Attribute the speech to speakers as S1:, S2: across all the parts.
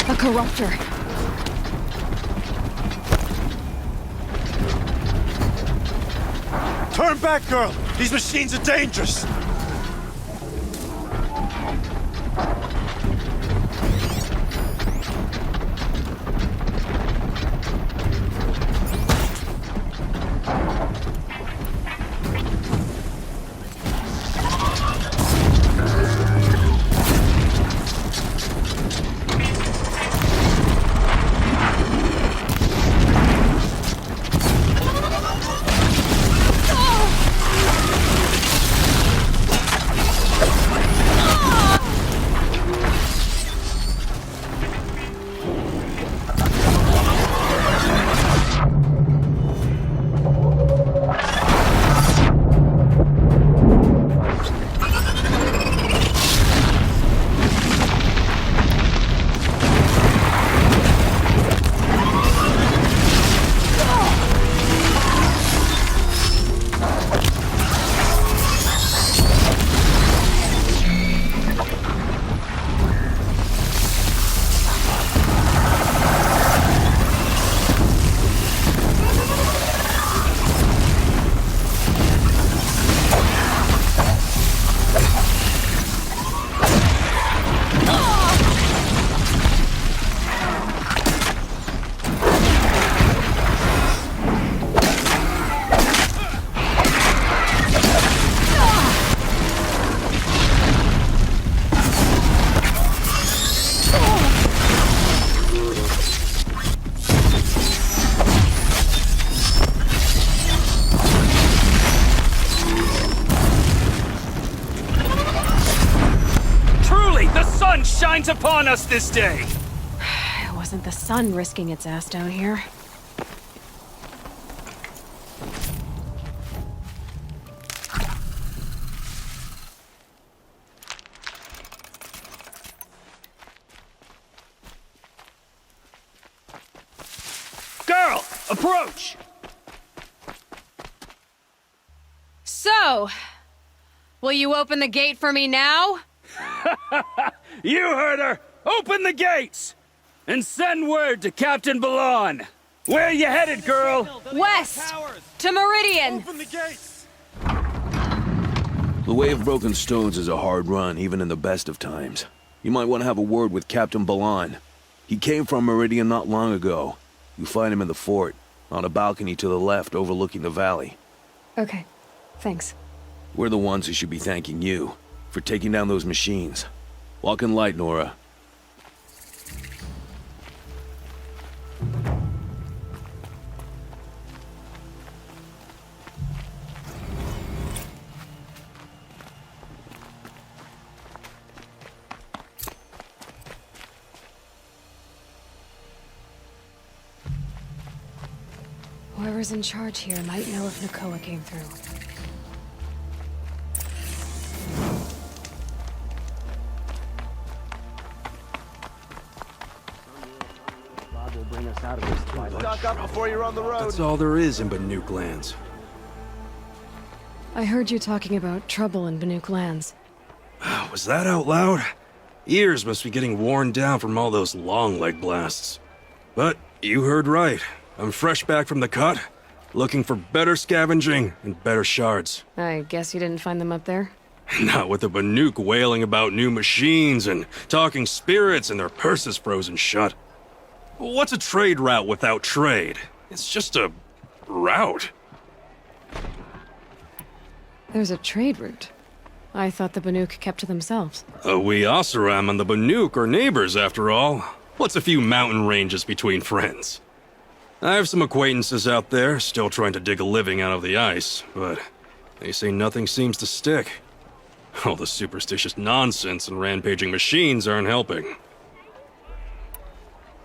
S1: A corruptor.
S2: Turn back, girl! These machines are dangerous!
S3: Shines upon us this day!
S1: It wasn't the sun risking its ass down here.
S3: Girl, approach!
S1: So, will you open the gate for me now?
S3: You heard her! Open the gates! And send word to Captain Balon! Where you headed, girl?
S1: West! To Meridian!
S2: Open the gates!
S4: The Way of Broken Stones is a hard run, even in the best of times. You might want to have a word with Captain Balon. He came from Meridian not long ago. You find him in the fort, on a balcony to the left overlooking the valley.
S1: Okay, thanks.
S4: We're the ones who should be thanking you for taking down those machines. Walk in light, Nora.
S1: Whoever's in charge here might know if Nakoa came through.
S2: Stock up before you're on the road.
S5: That's all there is in Banuk lands.
S1: I heard you talking about trouble in Banuk lands.
S5: Was that out loud? Ears must be getting worn down from all those long leg blasts. But you heard right. I'm fresh back from the cut, looking for better scavenging and better shards.
S1: I guess you didn't find them up there?
S5: Not with the Banuk wailing about new machines and talking spirits and their purses frozen shut. What's a trade route without trade? It's just a route.
S1: There's a trade route. I thought the Banuk kept to themselves.
S5: We Oseram and the Banuk are neighbors, after all. What's a few mountain ranges between friends? I have some acquaintances out there, still trying to dig a living out of the ice, but they say nothing seems to stick. All the superstitious nonsense and rampaging machines aren't helping.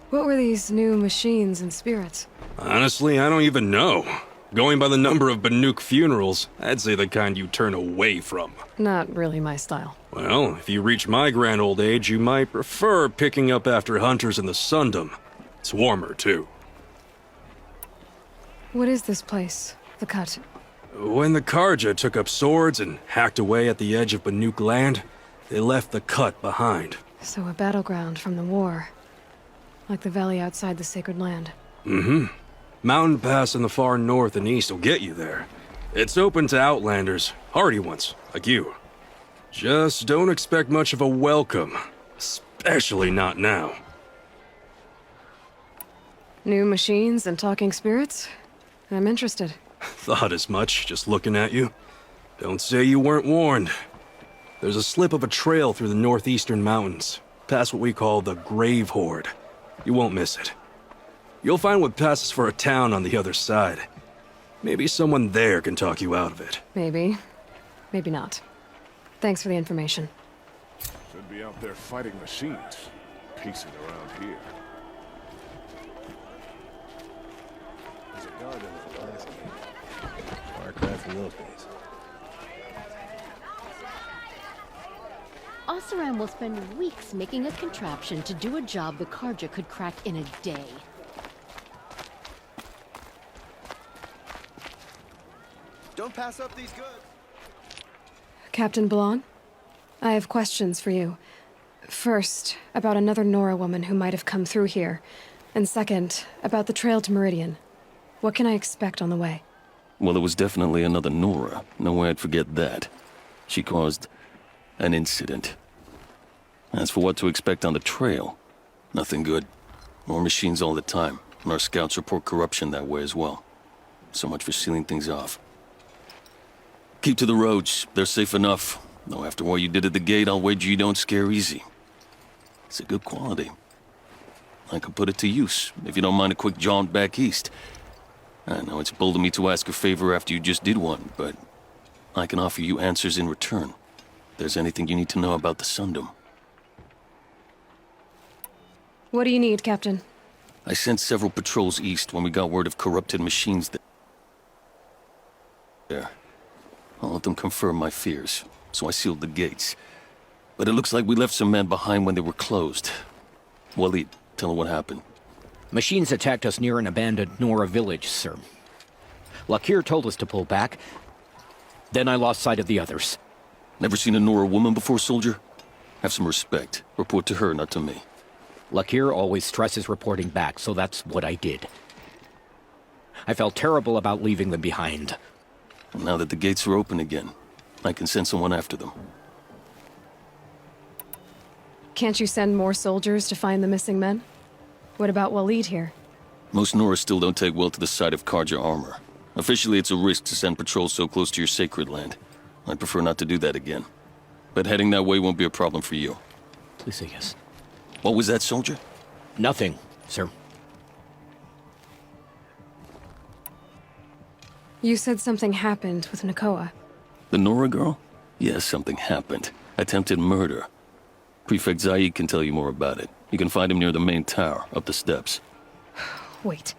S1: What were these new machines and spirits?
S5: Honestly, I don't even know. Going by the number of Banuk funerals, I'd say the kind you turn away from.
S1: Not really my style.
S5: Well, if you reach my grand old age, you might prefer picking up after hunters in the Sundom. It's warmer, too.
S1: What is this place? The Cut?
S5: When the Karja took up swords and hacked away at the edge of Banuk land, They left the cut behind.
S1: So a battleground from the war. Like the valley outside the Sacred Land.
S5: Mm-hmm. Mountain Pass in the far north and east will get you there. It's open to outlanders, hardy ones, like you. Just don't expect much of a welcome. Especially not now.
S1: New machines and talking spirits? I'm interested.
S5: Thought as much, just looking at you. Don't say you weren't warned. There's a slip of a trail through the northeastern mountains, past what we call the Grave Horde. You won't miss it. You'll find what passes for a town on the other side. Maybe someone there can talk you out of it.
S1: Maybe. Maybe not. Thanks for the information.
S2: Should be out there fighting machines. Piecing around here. There's a guard in the last game. Firecraft in those days.
S6: Oseram will spend weeks making a contraption to do a job the Karja could crack in a day.
S2: Don't pass up these goods.
S1: Captain Blanc? I have questions for you. First, about another Nora woman who might have come through here. And second, about the trail to Meridian. What can I expect on the way?
S7: Well, it was definitely another Nora. No way I'd forget that. She caused an incident. As for what to expect on the trail, nothing good. More machines all the time, and our scouts report corruption that way as well. So much for sealing things off. Keep to the roads. They're safe enough. Though after what you did at the gate, I'll wager you don't scare easy. It's a good quality. I could put it to use, if you don't mind a quick jaunt back east. I know it's bold of me to ask a favor after you just did one, but I can offer you answers in return. If there's anything you need to know about the Sundom.
S1: What do you need, Captain?
S7: I sent several patrols east when we got word of corrupted machines there. All of them confirmed my fears, so I sealed the gates. But it looks like we left some men behind when they were closed. Waleed, tell her what happened.
S8: Machines attacked us near an abandoned Nora village, sir. Lakir told us to pull back. Then I lost sight of the others.
S7: Never seen a Nora woman before, soldier? Have some respect. Report to her, not to me.
S8: Lakir always stresses reporting back, so that's what I did. I felt terrible about leaving them behind.
S7: And now that the gates are open again, I can send someone after them.
S1: Can't you send more soldiers to find the missing men? What about Waleed here?
S7: Most Nora still don't take well to the sight of Karja armor. Officially, it's a risk to send patrols so close to your sacred land. I'd prefer not to do that again. But heading that way won't be a problem for you.
S8: Please say yes.
S7: What was that, soldier?
S8: Nothing, sir.
S1: You said something happened with Nakoa.
S7: The Nora girl? Yes, something happened. Attempted murder. Prefect Zaid can tell you more about it. You can find him near the main tower, up the steps.
S1: Wait.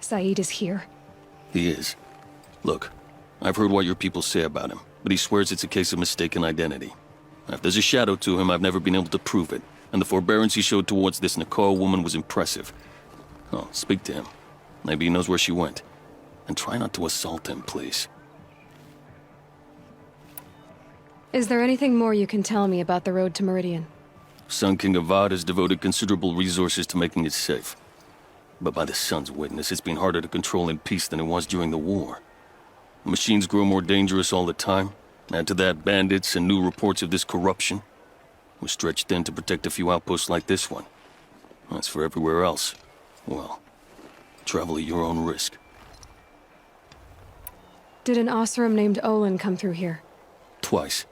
S1: Saeed is here.
S7: He is. Look, I've heard what your people say about him, but he swears it's a case of mistaken identity. If there's a shadow to him, I've never been able to prove it, and the forbearance he showed towards this Nakoa woman was impressive. Oh, speak to him. Maybe he knows where she went. And try not to assault him, please.
S1: Is there anything more you can tell me about the road to Meridian?
S7: Sun King Avad has devoted considerable resources to making it safe. But by the Sun's witness, it's been harder to control in peace than it was during the war. The machines grow more dangerous all the time. Add to that bandits and new reports of this corruption. We're stretched thin to protect a few outposts like this one. As for everywhere else, well, travel at your own risk.
S1: Did an Oseram named Olin come through here?
S7: Twice.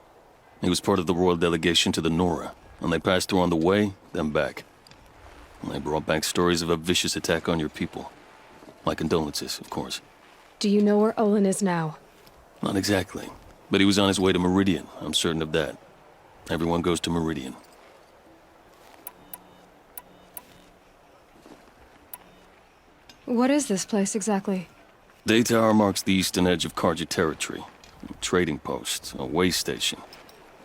S7: He was part of the royal delegation to the Nora, and they passed through on the way, then back. And they brought back stories of a vicious attack on your people. My condolences, of course.
S1: Do you know where Olin is now?
S7: Not exactly, but he was on his way to Meridian, I'm certain of that. Everyone goes to Meridian.
S1: What is this place exactly?
S7: Daytower marks the eastern edge of Karja territory. A trading post, a way station.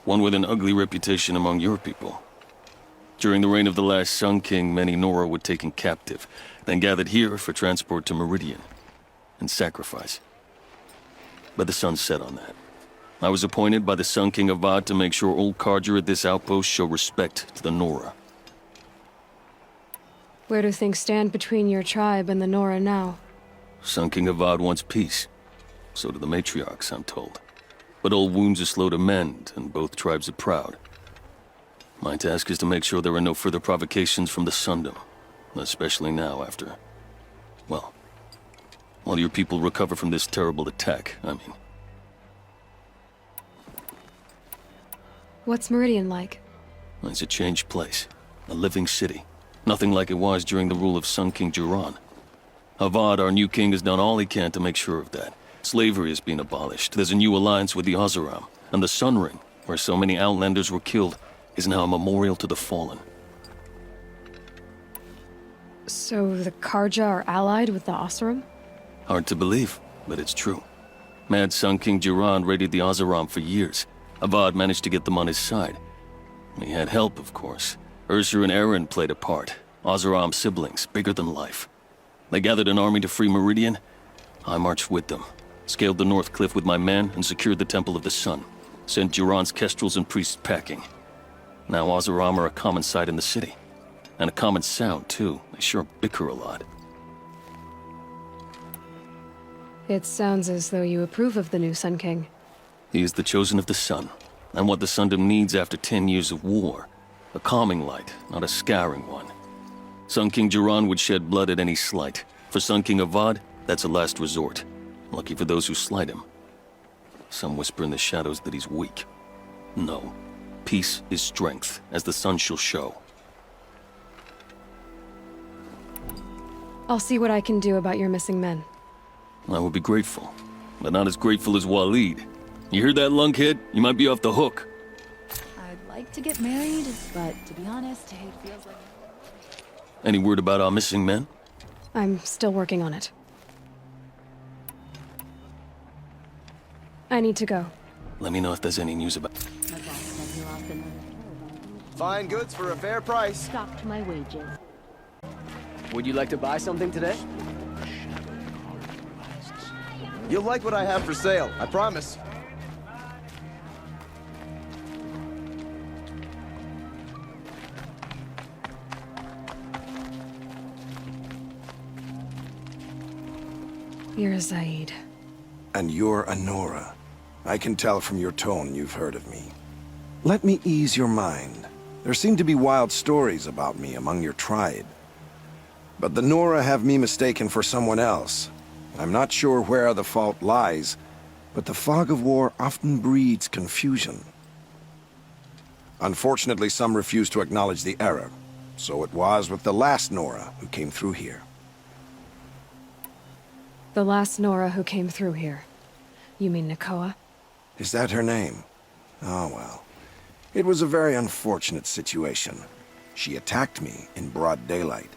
S7: One with an ugly reputation among your people. During the reign of the last Sun King, many Nora were taken captive, then gathered here for transport to Meridian, and sacrifice. But the sun set on that. I was appointed by the Sun King Avad to make sure all Carja at this outpost show respect to the Nora.
S1: Where do things stand between your tribe and the Nora now?
S7: Sun King Avad wants peace. So do the matriarchs, I'm told. But all wounds are slow to mend, and both tribes are proud. My task is to make sure there are no further provocations from the Sundom. Especially now after... well, while your people recover from this terrible attack, I mean.
S1: What's Meridian like?
S7: It's a changed place. A living city. Nothing like it was during the rule of Sun King Jiran. Avad, our new king, has done all he can to make sure of that. Slavery has been abolished. There's a new alliance with the Oseram. And the Sun Ring, where so many Outlanders were killed, is now a memorial to the fallen.
S1: So the Carja are allied with the Oseram?
S7: Hard to believe, but it's true. Mad Sun King Jiran raided the Oseram for years. Avad managed to get them on his side. He had help, of course. Ursur and Eren played a part. Oseram siblings, bigger than life. They gathered an army to free Meridian. I marched with them. Scaled the North Cliff with my men and secured the Temple of the Sun. Sent Jiran's kestrels and priests packing. Now Oseram are a common sight in the city. And a common sound, too. They sure bicker a lot.
S1: It sounds as though you approve of the new Sun King.
S7: He is the chosen of the Sun. And what the Sundom needs after 10 years of war. A calming light, not a scouring one. Sun King Jiran would shed blood at any slight. For Sun King Avad, that's a last resort. Lucky for those who slight him. Some whisper in the shadows that he's weak. No. Peace is strength, as the sun shall show.
S1: I'll see what I can do about your missing men.
S7: I would be grateful, but not as grateful as Waleed. You hear that, lunkhead? You might be off the hook.
S9: I'd like to get married, but to be honest, it feels like...
S7: Any word about our missing men?
S1: I'm still working on it. I need to go.
S7: Let me know if there's any news about...
S6: My boss said he lost another
S2: Fine goods for a fair price.
S6: stocked my wages.
S10: Would you like to buy something today?
S2: You'll like what I have for sale, I promise.
S1: You're a Zaid.
S11: And you're a Nora. I can tell from your tone you've heard of me. Let me ease your mind. There seem to be wild stories about me among your tribe. But the Nora have me mistaken for someone else. I'm not sure where the fault lies, but the fog of war often breeds confusion. Unfortunately, some refuse to acknowledge the error. So it was with the last Nora who came through here.
S1: The last Nora who came through here. You mean Nakoa?
S11: Is that her name? Oh, well. It was a very unfortunate situation. She attacked me in broad daylight.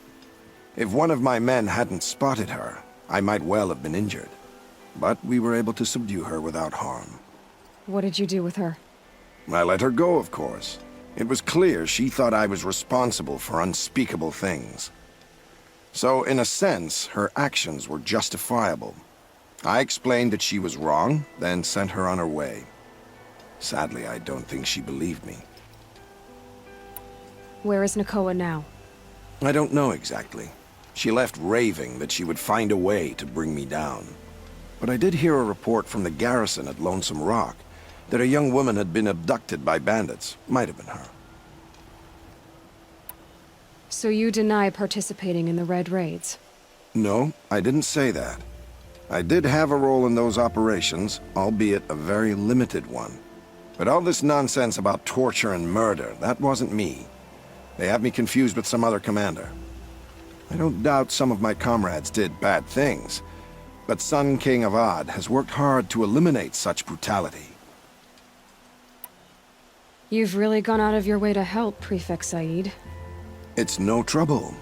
S11: If one of my men hadn't spotted her, I might well have been injured. But we were able to subdue her without harm.
S1: What did you do with her?
S11: I let her go, of course. It was clear she thought I was responsible for unspeakable things. So, in a sense, her actions were justifiable. I explained that she was wrong, then sent her on her way. Sadly, I don't think she believed me.
S1: Where is Nakoa now?
S11: I don't know exactly. She left raving that she would find a way to bring me down. But I did hear a report from the garrison at Lonesome Rock that a young woman had been abducted by bandits. Might have been her.
S1: So you deny participating in the Red Raids?
S11: No, I didn't say that. I did have a role in those operations, albeit a very limited one. But all this nonsense about torture and murder, that wasn't me. They have me confused with some other commander. I don't doubt some of my comrades did bad things, but Sun King Avad has worked hard to eliminate such brutality.
S1: You've really gone out of your way to help, Prefect Said.
S11: It's no trouble.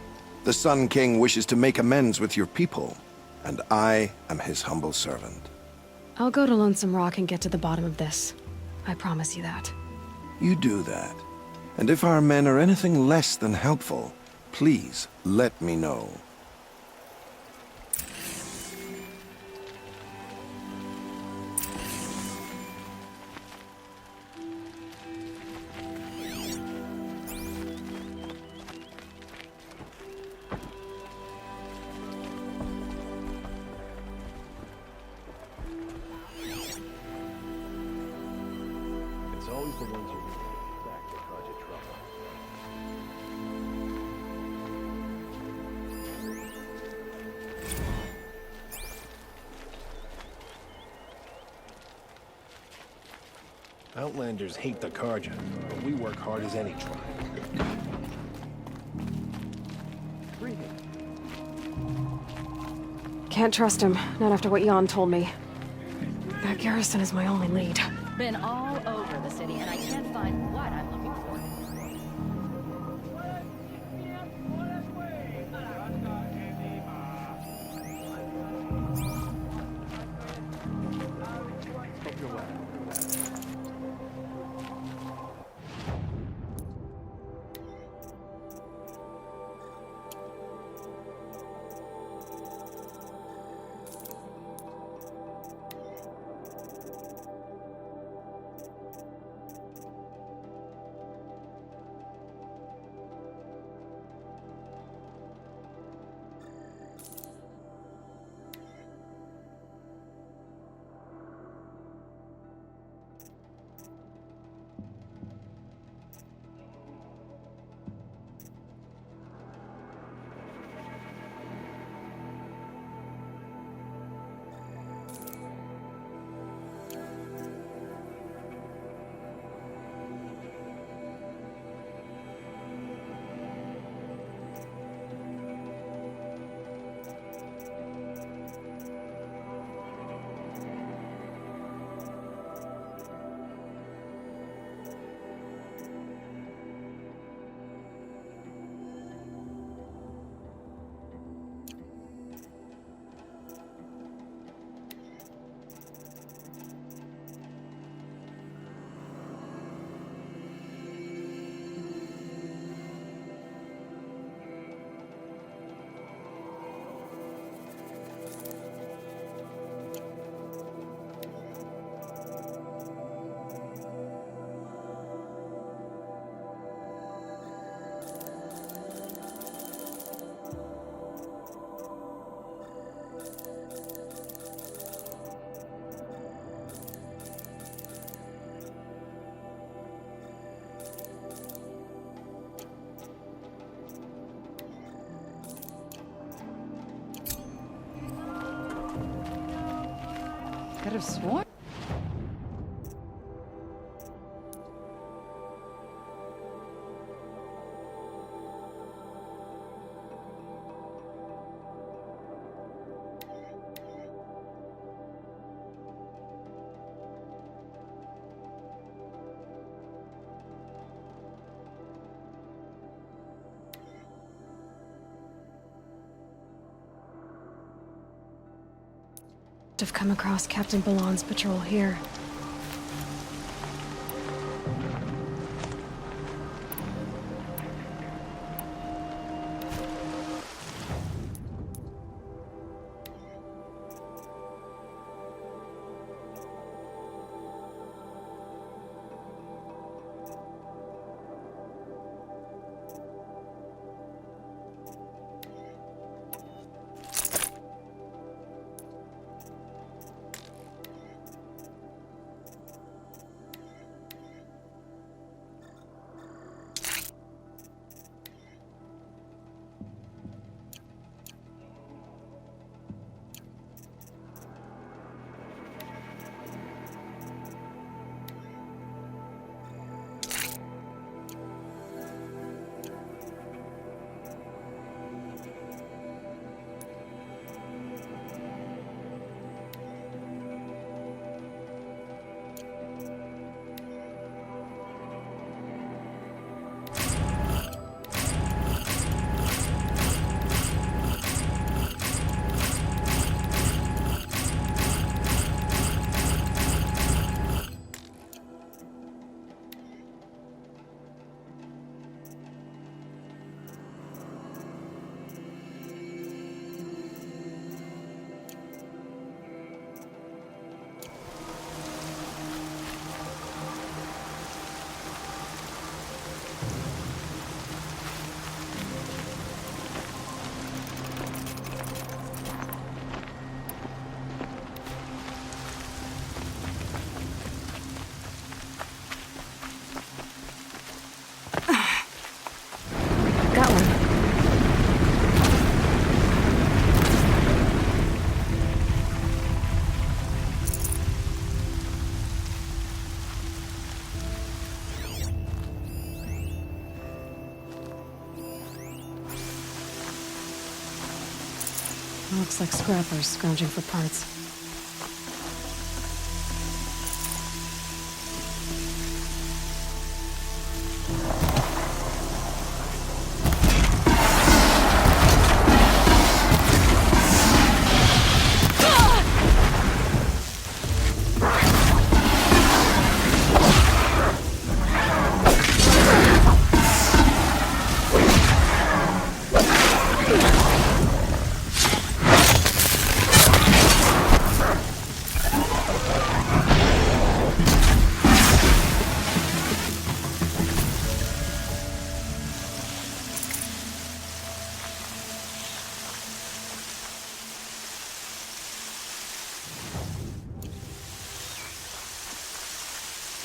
S11: The Sun King wishes to make amends with your people, and I am his humble servant.
S1: I'll go to Lonesome Rock and get to the bottom of this. I promise you that.
S11: You do that. And if our men are anything less than helpful, please let me know.
S2: Outlanders hate the Carja, but we work hard as any tribe.
S1: Can't trust him, not after what Jan told me. That garrison is my only lead.
S9: Been all over the city, and I can't find what I'm looking for. Could have sworn.
S1: Have come across Captain Balon's patrol here. Looks like scrappers scrounging for parts.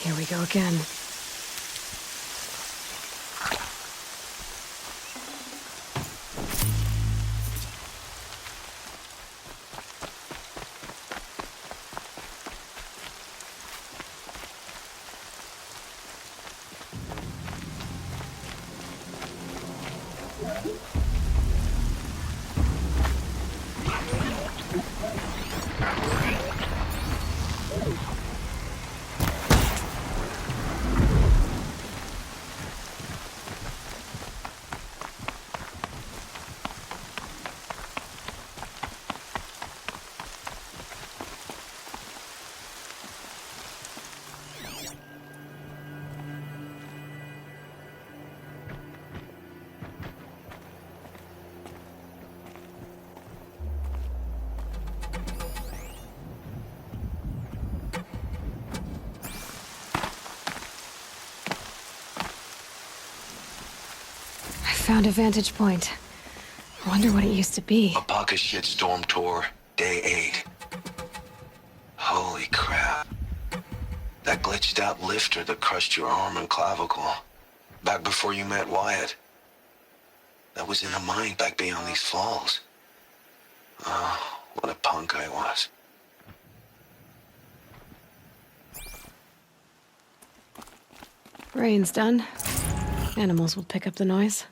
S1: Here we go again. Found a vantage point. I wonder what it used to be.
S4: A pocket shitstorm tour, day 8. Holy crap. That glitched out lifter that crushed your arm and clavicle. Back before you met Wyatt. That was in a mine back beyond these falls. Oh, what a punk I was.
S1: Rain's done. Animals will pick up the noise.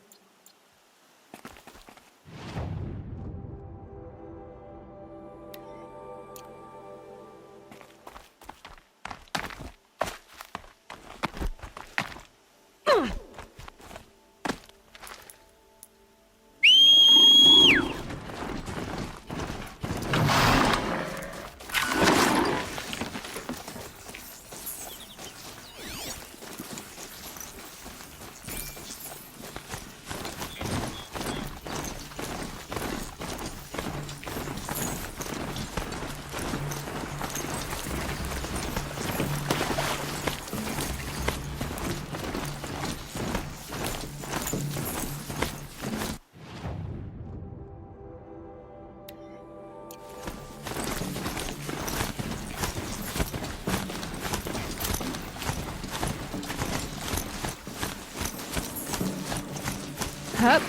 S1: Hup.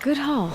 S1: Good haul.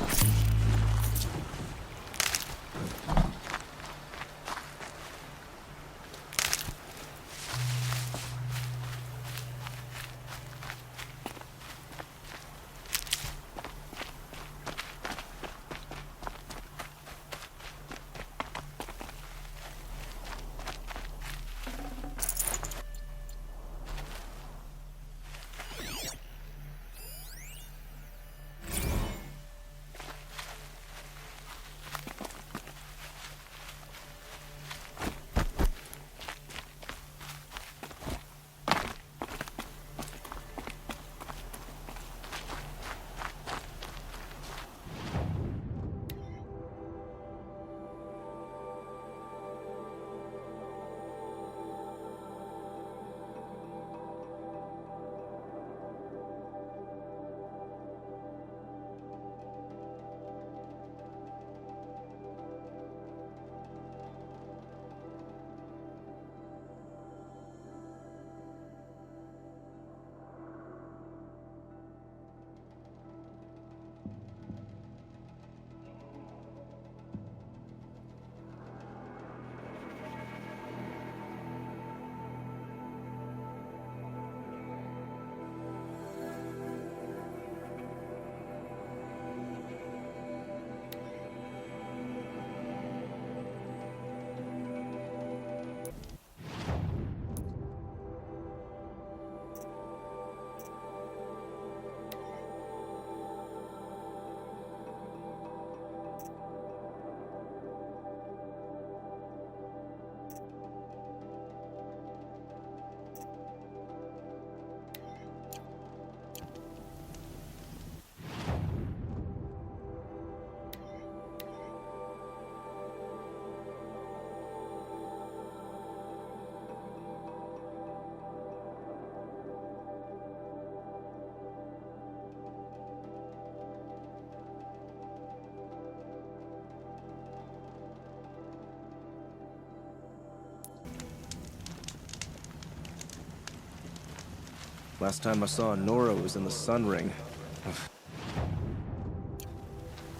S10: Last time I saw Nora was in the Sun Ring.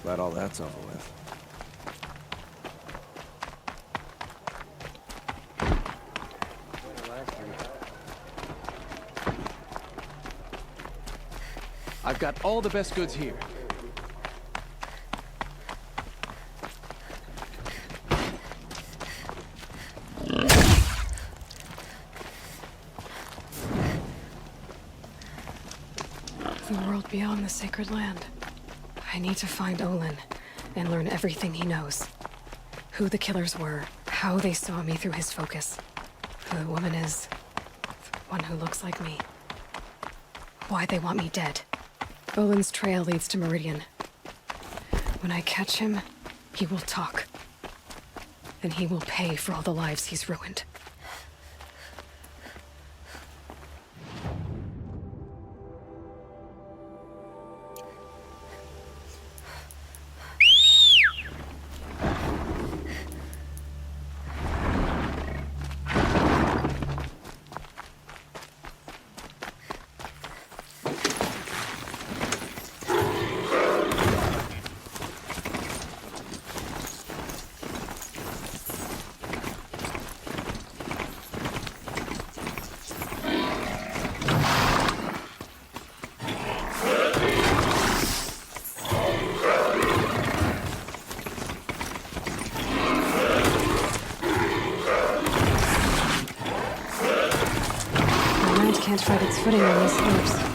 S10: Glad all that's over with.
S12: I've got all the best goods here.
S1: The world beyond the sacred land. I need to find Olin and learn everything he knows. Who the killers were, how they saw me through his focus, who the woman is, the one who looks like me, why they want me dead. Olin's trail leads to Meridian. When I catch him, he will talk. And he will pay for all the lives he's ruined. Can't find its footing on these slopes.